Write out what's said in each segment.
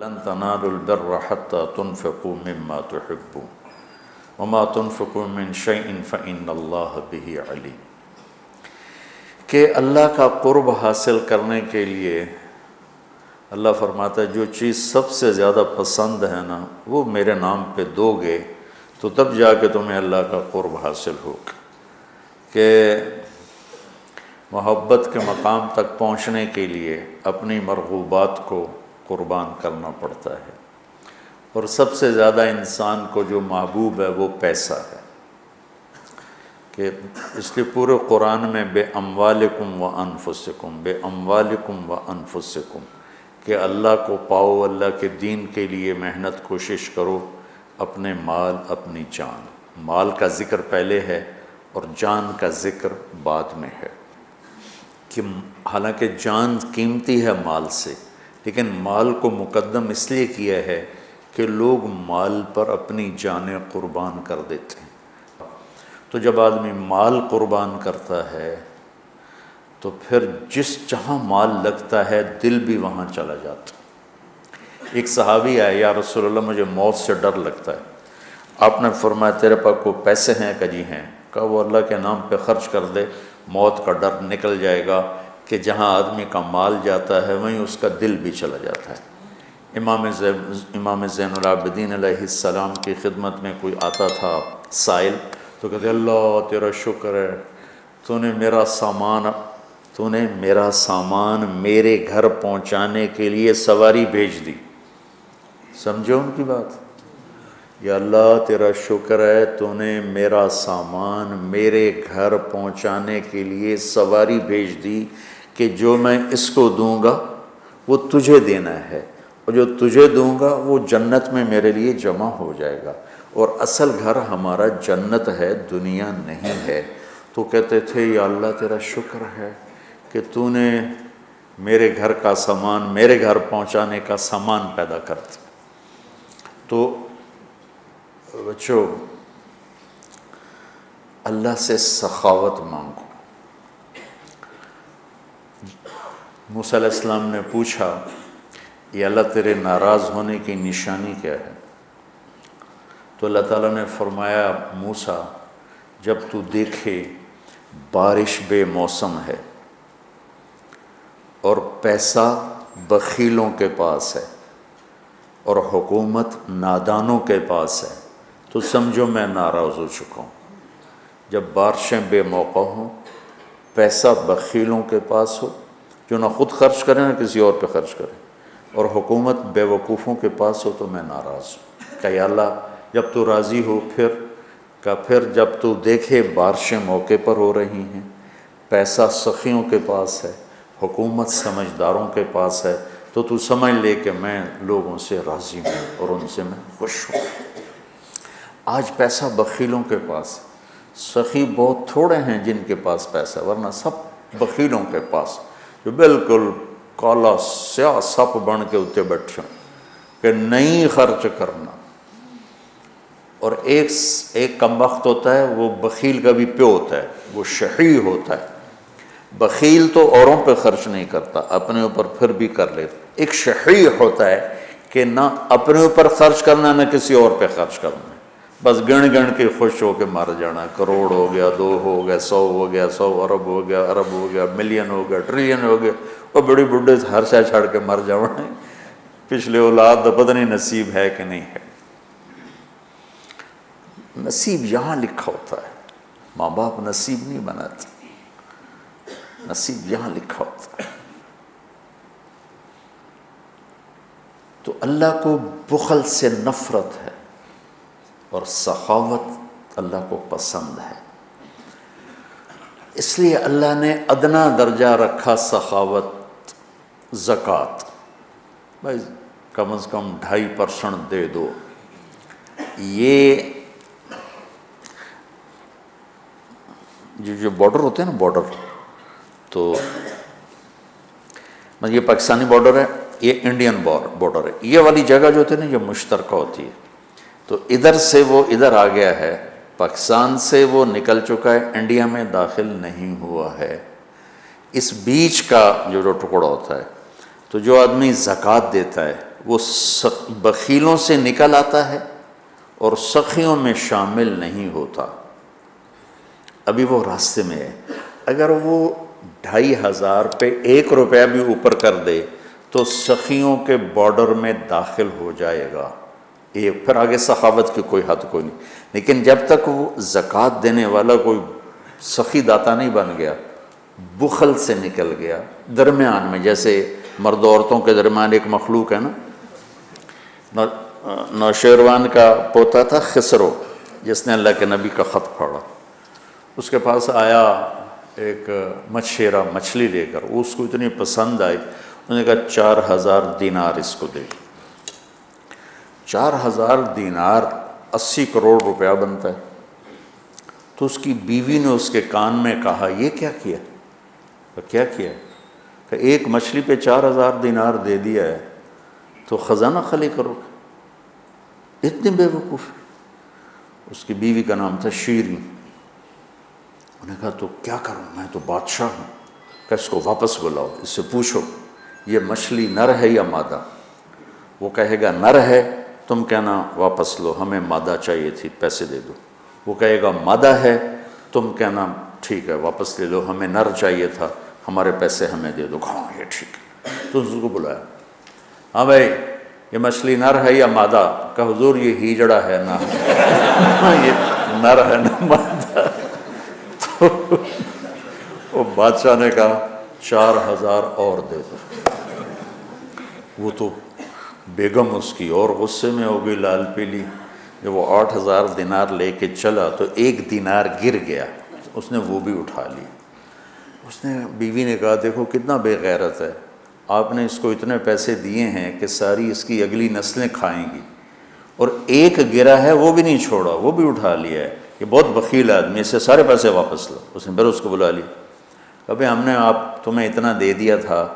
لن تنالوا البر حتى تنفقوا مما تحبون وما تنفقوا من شيء فإن الله به عليم۔ کہ اللہ کا قرب حاصل کرنے کے لیے اللہ فرماتا ہے جو چیز سب سے زیادہ پسند ہے نا وہ میرے نام پہ دو گے تو تب جا کے تمہیں اللہ کا قرب حاصل ہوگا۔ کہ محبت کے مقام تک پہنچنے کے لیے اپنی مرغوبات کو قربان کرنا پڑتا ہے، اور سب سے زیادہ انسان کو جو محبوب ہے وہ پیسہ ہے۔ کہ اس لیے پورے قرآن میں بے اموالکم و انفسکم، بے اموالکم و انفسکم، کہ اللہ کو پاؤ، اللہ کے دین کے لیے محنت کوشش کرو، اپنے مال اپنی جان۔ مال کا ذکر پہلے ہے اور جان کا ذکر بعد میں ہے، کہ حالانکہ جان قیمتی ہے مال سے، لیکن مال کو مقدم اس لیے کیا ہے کہ لوگ مال پر اپنی جانیں قربان کر دیتے ہیں۔ تو جب آدمی مال قربان کرتا ہے تو پھر جہاں مال لگتا ہے دل بھی وہاں چلا جاتا۔ ایک صحابی آیا، یا رسول اللہ مجھے موت سے ڈر لگتا ہے۔ آپ نے فرمایا تیرے پاس کوئی پیسے ہیں؟ کہ جی ہیں۔ کہا وہ اللہ کے نام پہ خرچ کر دے، موت کا ڈر نکل جائے گا۔ کہ جہاں آدمی کا مال جاتا ہے وہیں اس کا دل بھی چلا جاتا ہے۔ امام زین العابدین علیہ السلام کی خدمت میں کوئی آتا تھا سائل، تو کہتے اللہ تیرا شکر ہے تو نے میرا سامان میرے گھر پہنچانے کے لیے سواری بھیج دی۔ سمجھو ان کی بات؟ یا اللہ تیرا شکر ہے تو نے میرا سامان میرے گھر پہنچانے کے لیے سواری بھیج دی، کہ جو میں اس کو دوں گا وہ تجھے دینا ہے، اور جو تجھے دوں گا وہ جنت میں میرے لیے جمع ہو جائے گا، اور اصل گھر ہمارا جنت ہے، دنیا نہیں ہے۔ تو کہتے تھے یا اللہ تیرا شکر ہے کہ تو نے میرے گھر کا سامان میرے گھر پہنچانے کا سامان پیدا کر دیا۔ تو بچوں اللہ سے سخاوت مانگو۔ موسیٰ علیہ السلام نے پوچھا یا اللہ تیرے ناراض ہونے کی نشانی کیا ہے؟ تو اللہ تعالیٰ نے فرمایا موسیٰ جب تو دیکھے بارش بے موسم ہے اور پیسہ بخیلوں کے پاس ہے اور حکومت نادانوں کے پاس ہے تو سمجھو میں ناراض ہو چکا ہوں۔ جب بارشیں بے موقع ہوں، پیسہ بخیلوں کے پاس ہو جو نہ خود خرچ کریں نہ کسی اور پہ خرچ کریں، اور حکومت بے وقوفوں کے پاس ہو تو میں ناراض ہوں۔ کہ یا اللہ جب تو راضی ہو پھر جب تو دیکھے بارشیں موقع پر ہو رہی ہیں، پیسہ سخیوں کے پاس ہے، حکومت سمجھداروں کے پاس ہے، تو سمجھ لے کہ میں لوگوں سے راضی ہوں اور ان سے میں خوش ہوں۔ آج پیسہ بخیلوں کے پاس، سخی بہت تھوڑے ہیں جن کے پاس پیسہ، ورنہ سب بخیلوں کے پاس جو بالکل کالا سیاہ سپ بن کے اتنے بیٹھے کہ نہیں خرچ کرنا۔ اور ایک کم وقت ہوتا ہے وہ بخیل کا بھی پیو ہوتا ہے، وہ شحیح ہوتا ہے۔ بخیل تو اوروں پہ خرچ نہیں کرتا، اپنے اوپر پھر بھی کر لیتا۔ ایک شحیح ہوتا ہے کہ نہ اپنے اوپر خرچ کرنا نہ کسی اور پہ خرچ کرنا، بس گن کے خوش ہو کے مر جانا۔ کروڑ ہو گیا، 2 ہو گیا، 100 ہو گیا، 100 ارب ہو گیا، ارب ہو گیا، ملین ہو گیا، ٹریلین ہو گیا، اور بڑی بڈھے ہر شے چھڑ کے مر جانا۔ پچھلے اولاد تو پتہ نہیں نصیب ہے کہ نہیں ہے۔ نصیب یہاں لکھا ہوتا ہے، ماں باپ نصیب نہیں بناتے، نصیب یہاں لکھا ہوتا ہے۔ تو اللہ کو بخل سے نفرت ہے اور سخاوت اللہ کو پسند ہے، اس لیے اللہ نے ادنا درجہ رکھا سخاوت، زکوٰۃ۔ بھائی کم از کم 2.5% دے دو۔ یہ جو بارڈر ہوتے ہیں نا، بارڈر، تو یہ پاکستانی بارڈر ہے، یہ انڈین بارڈر ہے، یہ والی جگہ جو ہوتی ہے نا یہ مشترکہ ہوتی ہے، تو ادھر سے وہ ادھر آ گیا ہے، پاکستان سے وہ نکل چکا ہے، انڈیا میں داخل نہیں ہوا ہے۔ اس بیچ کا جو ٹکڑا ہوتا ہے، تو جو آدمی زکوٰۃ دیتا ہے وہ بخیلوں سے نکل آتا ہے اور سخیوں میں شامل نہیں ہوتا۔ ابھی وہ راستے میں ہے، اگر وہ 2500 پہ 1 روپیہ بھی اوپر کر دے تو سخیوں کے بارڈر میں داخل ہو جائے گا۔ پھر آگے سخاوت کی کوئی حد کوئی نہیں، لیکن جب تک وہ زکوٰۃ دینے والا کوئی سخی داتا نہیں بن گیا، بخل سے نکل گیا، درمیان میں، جیسے مرد عورتوں کے درمیان ایک مخلوق ہے نا، نوشیروان کا پوتا تھا خسرو، جس نے اللہ کے نبی کا خط پڑھا، اس کے پاس آیا ایک مچھیرا مچھلی لے کر، اس کو اتنی پسند آئی، انہوں نے کہا 4000 دینار اس کو دے۔ 4000 دینار 80 کروڑ روپیہ بنتا ہے۔ تو اس کی بیوی نے اس کے کان میں کہا، یہ کیا کیا؟ کیا کیا؟ کہ ایک مچھلی پہ 4000 دینار دے دیا ہے تو خزانہ خالی کرو گے؟ اتنی بے وقوف۔ اس کی بیوی کا نام تھا شیریں۔ انہوں نے کہا تو کیا کروں، میں تو بادشاہ ہوں، کہ اس کو واپس بلاؤ، اس سے پوچھو یہ مچھلی نر ہے یا مادہ؟ وہ کہے گا نر ہے، تم کہنا واپس لو، ہمیں مادہ چاہیے تھی، پیسے دے دو۔ وہ کہے گا مادہ ہے، تم کہنا ٹھیک ہے واپس لے لو، ہمیں نر چاہیے تھا، ہمارے پیسے ہمیں دے دو۔ ہاں یہ ٹھیک ہے۔ تو اس کو بلایا، ہاں بھائی یہ مچھلی نر ہے یا مادہ؟ کہ حضور یہ ہیجڑا ہے نا، یہ نر ہے نا مادہ؟ تو وہ بادشاہ نے کہا 4000 اور دے دو۔ وہ تو بیگم اس کی اور غصے میں ہو گئی، لال پیلی۔ جب وہ 8000 دینار لے کے چلا تو 1 دینار گر گیا، اس نے وہ بھی اٹھا لی۔ اس نے بیوی نے کہا دیکھو کتنا بے غیرت ہے، آپ نے اس کو اتنے پیسے دیے ہیں کہ ساری اس کی اگلی نسلیں کھائیں گی، اور ایک گرا ہے وہ بھی نہیں چھوڑا، وہ بھی اٹھا لیا ہے، یہ بہت بخیل آدمی، اس سے سارے پیسے واپس لو۔ اس نے پھر اس کو بلا لی، ابھی ہم نے تمہیں اتنا دے دیا تھا،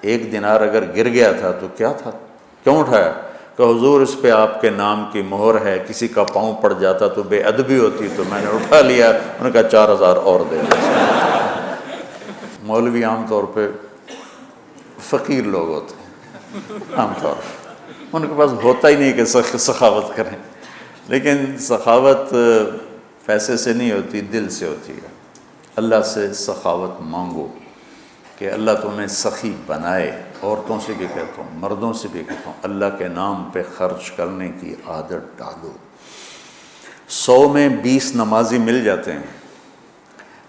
1 دینار اگر گر گیا تھا تو کیا تھا، کیوں اٹھایا؟ کہ حضور اس پہ آپ کے نام کی مہر ہے، کسی کا پاؤں پڑ جاتا تو بے ادبی ہوتی، تو میں نے اٹھا لیا۔ انہوں نے کہا 4000 اور دے دو۔ مولوی عام طور پہ فقیر لوگ ہوتے ہیں، عام طور پہ ان کے پاس ہوتا ہی نہیں کہ سخاوت کریں، لیکن سخاوت پیسے سے نہیں ہوتی، دل سے ہوتی ہے۔ اللہ سے سخاوت مانگو کہ اللہ تمہیں سخی بنائے۔ عورتوں سے بھی کہتا ہوں، مردوں سے بھی کہتا ہوں، اللہ کے نام پہ خرچ کرنے کی عادت ڈالو۔ 100 میں 20 نمازی مل جاتے ہیں،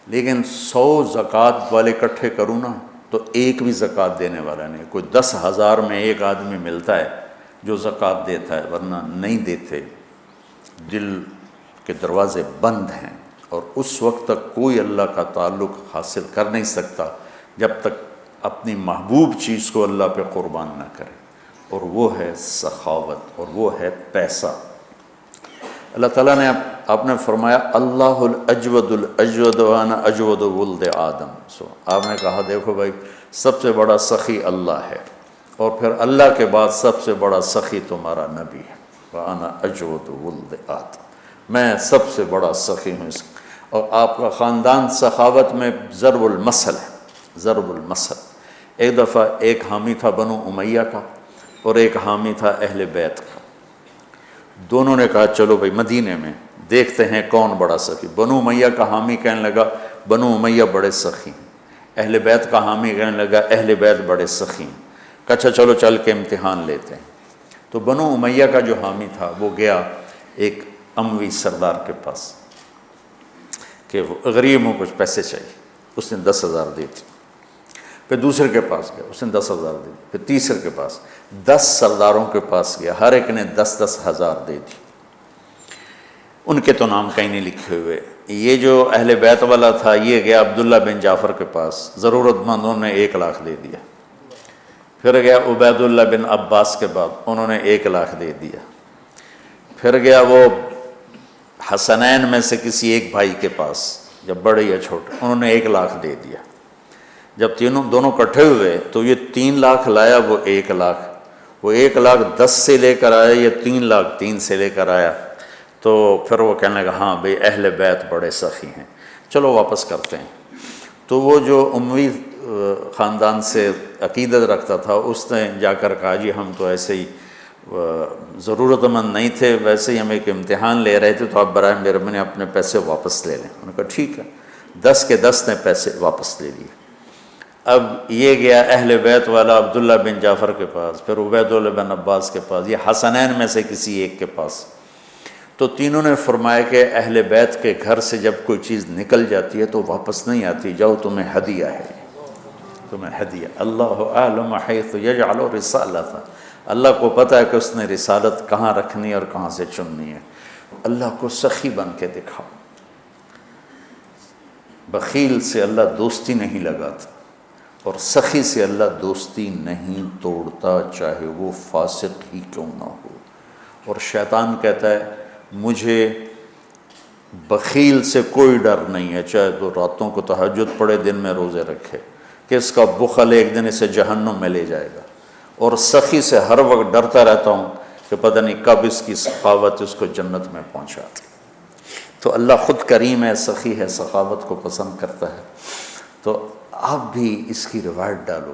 لیکن 100 زکوٰۃ والے اکٹھے کروں نا تو ایک بھی زکوٰۃ دینے والا نہیں۔ کوئی 10,000 میں ایک آدمی ملتا ہے جو زکوٰۃ دیتا ہے، ورنہ نہیں دیتے۔ دل کے دروازے بند ہیں، اور اس وقت تک کوئی اللہ کا تعلق حاصل کر نہیں سکتا جب تک اپنی محبوب چیز کو اللہ پہ قربان نہ کرے، اور وہ ہے سخاوت، اور وہ ہے پیسہ۔ اللہ تعالیٰ نے آپ نے فرمایا اللہ الاجود الاجود وانا اجود ولد آدم۔ آپ نے کہا دیکھو بھائی سب سے بڑا سخی اللہ ہے، اور پھر اللہ کے بعد سب سے بڑا سخی تمہارا نبی ہے، وانا اجود ولد آدم، میں سب سے بڑا سخی ہوں۔ اور آپ کا خاندان سخاوت میں ضرب المثل ہے، ضرب المثل۔ ایک دفعہ ایک حامی تھا بنو امیہ کا، اور ایک حامی تھا اہل بیت کا۔ دونوں نے کہا چلو بھائی مدینے میں دیکھتے ہیں کون بڑا سخی۔ بنو امیہ کا حامی کہنے لگا بنو امیہ بڑے سخی، اہل بیت کا حامی کہنے لگا اہل بیت بڑے سخی۔ اچھا چلو چل کے امتحان لیتے ہیں۔ تو بنو امیہ کا جو حامی تھا وہ گیا ایک اموی سردار کے پاس کہ وہ غریب ہوں، کچھ پیسے چاہیے، اس نے 10,000 دی تھی۔ پھر دوسرے کے پاس گیا، اس نے 10,000 دی، پھر تیسرے کے پاس، 10 سرداروں کے پاس گیا، ہر ایک نے 10,000 دے دی۔ ان کے تو نام کہیں نہیں لکھے ہوئے۔ یہ جو اہل بیت والا تھا یہ گیا عبداللہ بن جعفر کے پاس، ضرورت مندوں نے 1,00,000 دے دیا۔ پھر گیا عبید اللہ بن عباس کے بعد، انہوں نے 1,00,000 دے دیا۔ پھر گیا وہ حسنین میں سے کسی ایک بھائی کے پاس، جب بڑے یا چھوٹے، انہوں نے 1,00,000 دے دیا۔ جب دونوں کٹھے ہوئے تو یہ 3,00,000 لایا، وہ 1,00,000، وہ 1,00,000 10 سے لے کر آیا، یہ 3,00,000 3 سے لے کر آیا۔ تو پھر وہ کہنے لگا ہاں بھئی اہل بیت بڑے سخی ہیں، چلو واپس کرتے ہیں۔ تو وہ جو اموی خاندان سے عقیدت رکھتا تھا اس نے جا کر کہا جی ہم تو ایسے ہی ضرورت مند نہیں تھے، ویسے ہی ہم ایک امتحان لے رہے تھے، تو آپ برائے مہربانی اپنے پیسے واپس لے لیں۔ انہوں نے کہا ٹھیک ہے، 10 کے 10 نے پیسے واپس لے لیے۔ اب یہ گیا اہل بیت والا عبداللہ بن جعفر کے پاس، پھر عبید اللہ بن عباس کے پاس، یہ حسنین میں سے کسی ایک کے پاس۔ تو تینوں نے فرمایا کہ اہل بیت کے گھر سے جب کوئی چیز نکل جاتی ہے تو واپس نہیں آتی، جاؤ تمہیں ہدیہ ہے، تمہیں ہدیہ۔ اللہ اعلم حیث یجعل رسالتہ، اللہ کو پتہ ہے کہ اس نے رسالت کہاں رکھنی ہے اور کہاں سے چننی ہے۔ اللہ کو سخی بن کے دکھاؤ۔ بخیل سے اللہ دوستی نہیں لگاتا، اور سخی سے اللہ دوستی نہیں توڑتا، چاہے وہ فاسق ہی کیوں نہ ہو۔ اور شیطان کہتا ہے مجھے بخیل سے کوئی ڈر نہیں ہے، چاہے تو راتوں کو تہجد پڑھے، دن میں روزے رکھے، کہ اس کا بخل ایک دن اسے جہنم میں لے جائے گا۔ اور سخی سے ہر وقت ڈرتا رہتا ہوں کہ پتہ نہیں کب اس کی سخاوت اس کو جنت میں پہنچاتی۔ تو اللہ خود کریم ہے، سخی ہے، سخاوت کو پسند کرتا ہے۔ تو آپ بھی اس کی روایت ڈالو